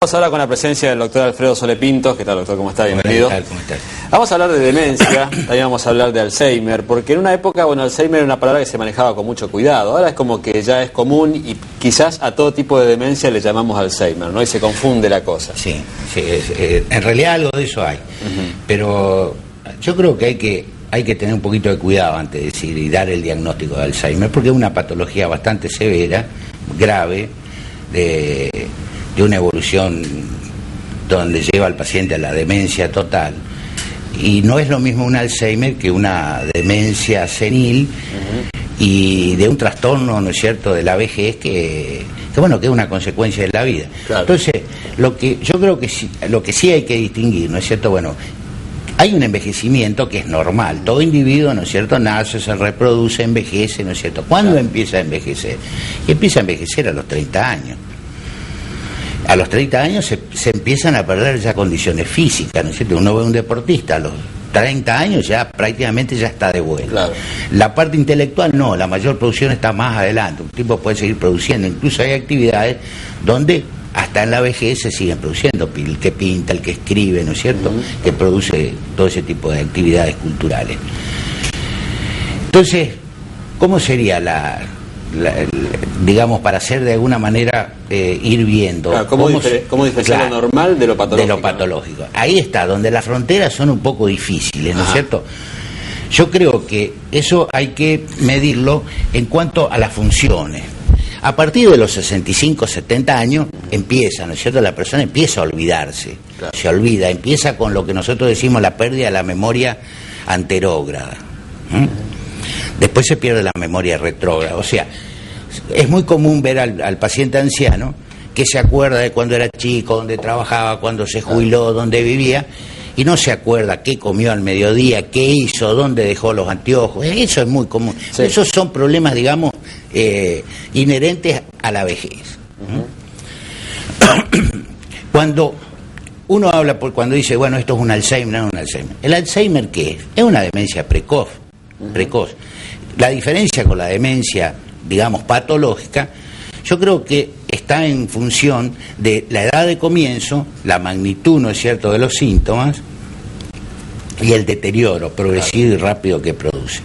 Estamos ahora con la presencia del doctor Alfredo Sole Pintos. ¿Qué tal, doctor? ¿Cómo está? Bienvenido. ¿Cómo está? Vamos a hablar de demencia, también vamos a hablar de Alzheimer, porque en una época, bueno, Alzheimer era una palabra que se manejaba con mucho cuidado. Ahora es como que ya es común y quizás a todo tipo de demencia le llamamos Alzheimer, ¿no? Y se confunde la cosa. Sí, en realidad algo de eso hay. Pero yo creo que hay que tener un poquito de cuidado antes de decir y dar el diagnóstico de Alzheimer, porque es una patología bastante severa, grave, de una evolución donde lleva al paciente a la demencia total. Y no es lo mismo un Alzheimer que una demencia senil y de un trastorno, ¿no es cierto?, de la vejez que es una consecuencia de la vida. Claro. Entonces, lo que sí hay que distinguir, ¿no es cierto?, bueno, hay un envejecimiento que es normal. Todo individuo, ¿no es cierto?, nace, se reproduce, envejece, ¿no es cierto? ¿Cuándo empieza a envejecer? Y empieza a envejecer a los 30 años. A los 30 años se empiezan a perder ya condiciones físicas, ¿no es cierto? Uno ve a un deportista a los 30 años ya prácticamente ya está de vuelta. Claro. La parte intelectual no, la mayor producción está más adelante. Un tipo puede seguir produciendo. Incluso hay actividades donde hasta en la vejez se siguen produciendo. El que pinta, el que escribe, ¿no es cierto?, que produce todo ese tipo de actividades culturales. Entonces, ¿cómo sería digamos, para hacer de alguna manera ir viendo? Claro, ¿cómo diferenciar lo normal de lo patológico? De lo patológico. ¿No? Ahí está, donde las fronteras son un poco difíciles, ¿no es cierto? Yo creo que eso hay que medirlo en cuanto a las funciones. A partir de los 65, 70 años empieza, ¿no es cierto?, la persona empieza a olvidarse, claro. Se olvida, empieza con lo que nosotros decimos la pérdida de la memoria anterógrada. Después se pierde la memoria retrógrada. O sea, es muy común ver al paciente anciano que se acuerda de cuando era chico, dónde trabajaba, cuando se jubiló, dónde vivía, y no se acuerda qué comió al mediodía, qué hizo, dónde dejó los anteojos. Eso es muy común. Sí. Esos son problemas, digamos, inherentes a la vejez. Cuando uno habla, cuando dice, bueno, esto es un Alzheimer, no es un Alzheimer. ¿El Alzheimer qué es? Es una demencia precoz. La diferencia con la demencia, digamos, patológica, yo creo que está en función de la edad de comienzo, la magnitud, ¿no es cierto?, de los síntomas y el deterioro progresivo y rápido que produce.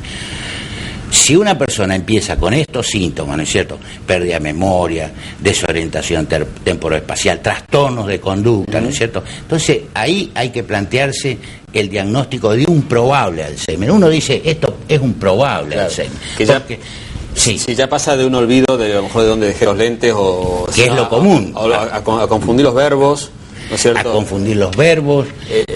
Si una persona empieza con estos síntomas, ¿no es cierto?, pérdida de memoria, desorientación temporoespacial, trastornos de conducta, ¿no es cierto?, entonces ahí hay que plantearse el diagnóstico de un probable Alzheimer. Uno dice, esto es un probable Alzheimer. Si ya pasa de un olvido de a lo mejor de dónde dejé los lentes o... Que es lo común. A confundir los verbos, ¿no es cierto? A confundir los verbos,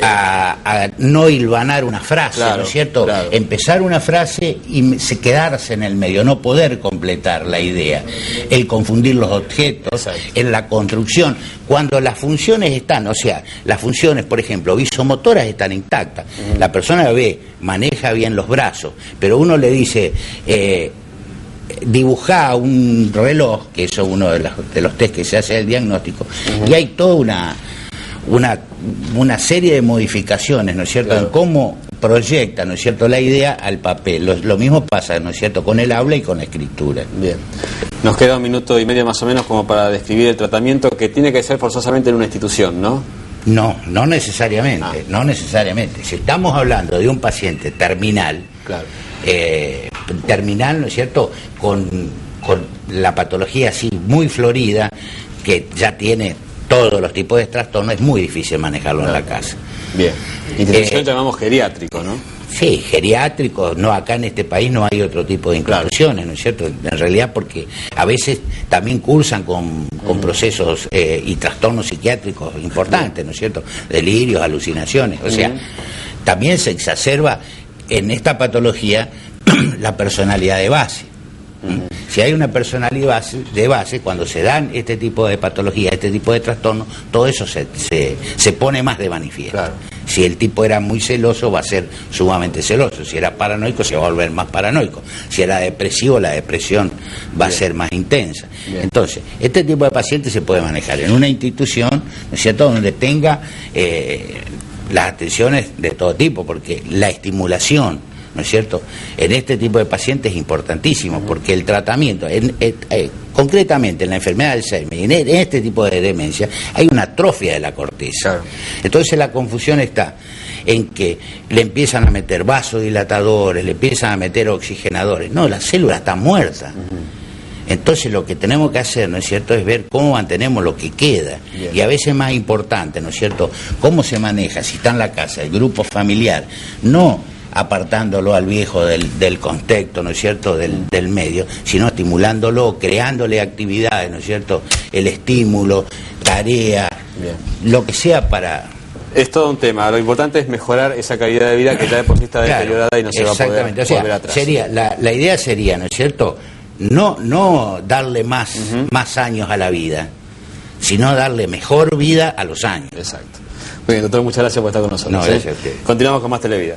a no hilvanar una frase, claro, ¿no es cierto? Claro. Empezar una frase y quedarse en el medio, no poder completar la idea. El confundir los objetos, en la construcción. Cuando las funciones están, o sea, las funciones, por ejemplo, visomotoras están intactas. La persona ve, maneja bien los brazos, pero uno le dice... dibujar un reloj, que eso es uno de los test que se hace del diagnóstico, y hay toda una serie de modificaciones, ¿no es cierto?, claro, en cómo proyecta, ¿no es cierto?, la idea al papel. Lo mismo pasa, ¿no es cierto?, con el habla y con la escritura. Bien. Nos queda 1 minuto y medio más o menos como para describir el tratamiento, que tiene que ser forzosamente en una institución, ¿no? No necesariamente, no necesariamente. Si estamos hablando de un paciente terminal, claro, terminal, ¿no es cierto?, con la patología así muy florida, que ya tiene todos los tipos de trastornos, es muy difícil manejarlo en la casa. Bien. Institución llamamos geriátrico, ¿no? Sí, geriátrico. No, acá en este país no hay otro tipo de instituciones, ¿no es cierto? En realidad, porque a veces también cursan con procesos y trastornos psiquiátricos importantes, ¿no es cierto? Delirios, alucinaciones. O sea, también se exacerba en esta patología la personalidad de base. Si hay una personalidad de base, cuando se dan este tipo de patologías, este tipo de trastornos, todo eso se pone más de manifiesto. Claro. Si el tipo era muy celoso, va a ser sumamente celoso. Si era paranoico, se va a volver más paranoico. Si era depresivo, la depresión va a ser más intensa. Bien. Entonces, este tipo de pacientes se puede manejar en una institución, ¿no es cierto?, donde tenga las atenciones de todo tipo, porque la estimulación, ¿no es cierto?, en este tipo de pacientes es importantísimo, porque el tratamiento, concretamente en la enfermedad de Alzheimer y en este tipo de demencia, hay una atrofia de la corteza. Claro. Entonces la confusión está en que le empiezan a meter vasodilatadores, le empiezan a meter oxigenadores. No, la célula está muerta. Entonces lo que tenemos que hacer, ¿no es cierto?, es ver cómo mantenemos lo que queda. Bien. Y a veces más importante, ¿no es cierto?, cómo se maneja, si está en la casa, el grupo familiar, no apartándolo al viejo del contexto, ¿no es cierto?, del medio, sino estimulándolo, creándole actividades, ¿no es cierto?, el estímulo, tarea, Bien. lo que sea para... Es todo un tema. Lo importante es mejorar esa calidad de vida que ya de por sí está deteriorada y no se va a poder exactamente. O sea, volver atrás. sería, la idea sería, ¿no es cierto?, no darle más años a la vida, sino darle mejor vida a los años. Exacto. Muy bien, doctor, muchas gracias por estar con nosotros. No, gracias a usted. Continuamos con más Televida.